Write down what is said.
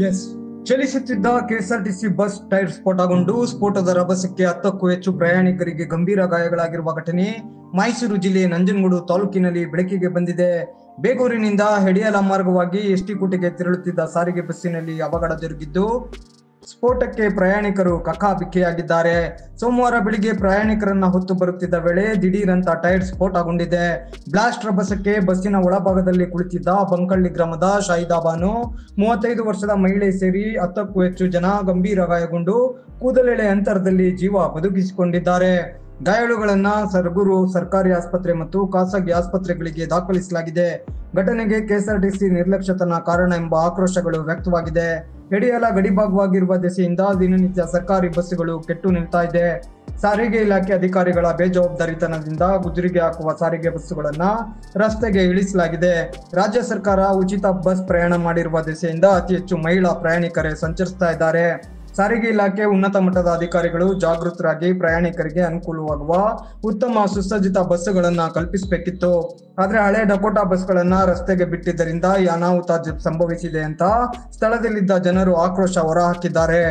S ಚಲಿಸುತ್ತಿದ್ದ KSRTC bus tyre ಸ್ಫೋಟಗೊಂಡು ಸ್ಫೋಟದ ರಭಸಕ್ಕೆ 10ಕ್ಕೂ ಹೆಚ್ಚು ಪ್ರಯಾಣಿಕರಿಗೆ ಗಂಭೀರ ಗಾಯಗಳಾಗಿರುವ ಘಟನೆ ಮೈಸೂರು ಜಿಲ್ಲೆ ನಂಜನಗೂಡು ತಾಲೂಕಿನಲ್ಲಿ ಬೆಳಕಿಗೆ ಬಂದಿದೆ. ಬೇಗೂರಿನಿಂದ ಹೆಡಿಯಾಲ ಮಾರ್ಗವಾಗಿ ಎಸ್ಟಿಕೋಟೆಗೆ ತೆರಳುತ್ತಿದ್ದ ಸಾರಿಗೆ ಬಸ್ಸಿನಲ್ಲಿ ಅವಘಡ ಜರುಗಿದ್ದು ಸ್ಫೋಟಕ್ಕೆ ಪ್ರಯಾಣಿಕರು ಕಕ್ಕಾಬಿಕ್ಕಿಯಾಗಿದ್ದಾರೆ. ಸೋಮವಾರ ಬೆಳಿಗ್ಗೆ ಪ್ರಯಾಣಿಕರನ್ನ ಹೊತ್ತು ಬರುತ್ತಿದ್ದ ವೇಳೆ ದಿಢೀರಂತ ಟೈರ್ ಸ್ಫೋಟಗೊಂಡಿದೆ. ಬ್ಲಾಸ್ಟ್ ರಭಸಕ್ಕೆ ಬಸ್ಸಿನ ಒಳಭಾಗದಲ್ಲಿ ಕುಳಿತಿದ್ದ ಬಂಕಳ್ಳಿ ಗ್ರಾಮದ ಶಾಹಿದಾ ಬಾನು 35 ವರ್ಷದ ಮಹಿಳೆ ಸೇರಿ 10ಕ್ಕೂ ಹೆಚ್ಚು ಜನ ಗಂಭೀರ ಗಾಯಗೊಂಡು ಕೂದಲೆಳೆ ಅಂತರದಲ್ಲಿ ಜೀವ ಬದುಕಿಸಿಕೊಂಡಿದ್ದಾರೆ. ಗಾಯಾಳುಗಳನ್ನ ಸರಗೂರು ಸರ್ಕಾರಿ ಆಸ್ಪತ್ರೆ ಮತ್ತು ಖಾಸಗಿ ಆಸ್ಪತ್ರೆಗಳಿಗೆ ದಾಖಲಿಸಲಾಗಿದೆ. ಘಟನೆಗೆ ಕೆಎಸ್ಆರ್ಟಿಸಿ ನಿರ್ಲಕ್ಷ್ಯತನ ಕಾರಣ ಎಂಬ ಆಕ್ರೋಶಗಳು ವ್ಯಕ್ತವಾಗಿದೆ. ಹೆಡಿಯಾಲ ಗಡಿಭಾಗವಾಗಿರುವ ದೆಸೆಯಿಂದ ದಿನನಿತ್ಯ ಸರ್ಕಾರಿ ಬಸ್ಸುಗಳು ಕೆಟ್ಟು ನಿಲ್ತಾ ಇದೆ. ಸಾರಿಗೆ ಇಲಾಖೆ ಅಧಿಕಾರಿಗಳ ಬೇಜವಾಬ್ದಾರಿತನದಿಂದ ಗುಜರಿಗೆ ಹಾಕುವ ಸಾರಿಗೆ ಬಸ್ಸುಗಳನ್ನ ರಸ್ತೆಗೆ ಇಳಿಸಲಾಗಿದೆ. ರಾಜ್ಯ ಸರ್ಕಾರ ಉಚಿತ ಬಸ್ ಪ್ರಯಾಣ ಮಾಡಿರುವ ದೆಸೆಯಿಂದ ಅತಿ ಹೆಚ್ಚು ಮಹಿಳಾ ಪ್ರಯಾಣಿಕರೇ ಸಂಚರಿಸ್ತಾ ಇದ್ದಾರೆ. ಸಾರಿಗೆ ಇಲಾಖೆ ಉನ್ನತ ಮಟ್ಟದ ಅಧಿಕಾರಿಗಳು ಜಾಗೃತರಾಗಿ ಪ್ರಯಾಣಿಕರಿಗೆ ಅನುಕೂಲವಾಗುವ ಉತ್ತಮ ಸುಸಜ್ಜಿತ ಬಸ್ಸುಗಳನ್ನ ಕಲ್ಪಿಸಬೇಕಿತ್ತು. ಆದ್ರೆ ಹಳೆ ಡಕೋಟಾ ಬಸ್ಗಳನ್ನ ರಸ್ತೆಗೆ ಬಿಟ್ಟಿದ್ದರಿಂದ ಈ ಅನಾಹುತ ಸಂಭವಿಸಿದೆ ಅಂತ ಸ್ಥಳದಲ್ಲಿದ್ದ ಜನರು ಆಕ್ರೋಶ ಹೊರಹಾಕಿದ್ದಾರೆ.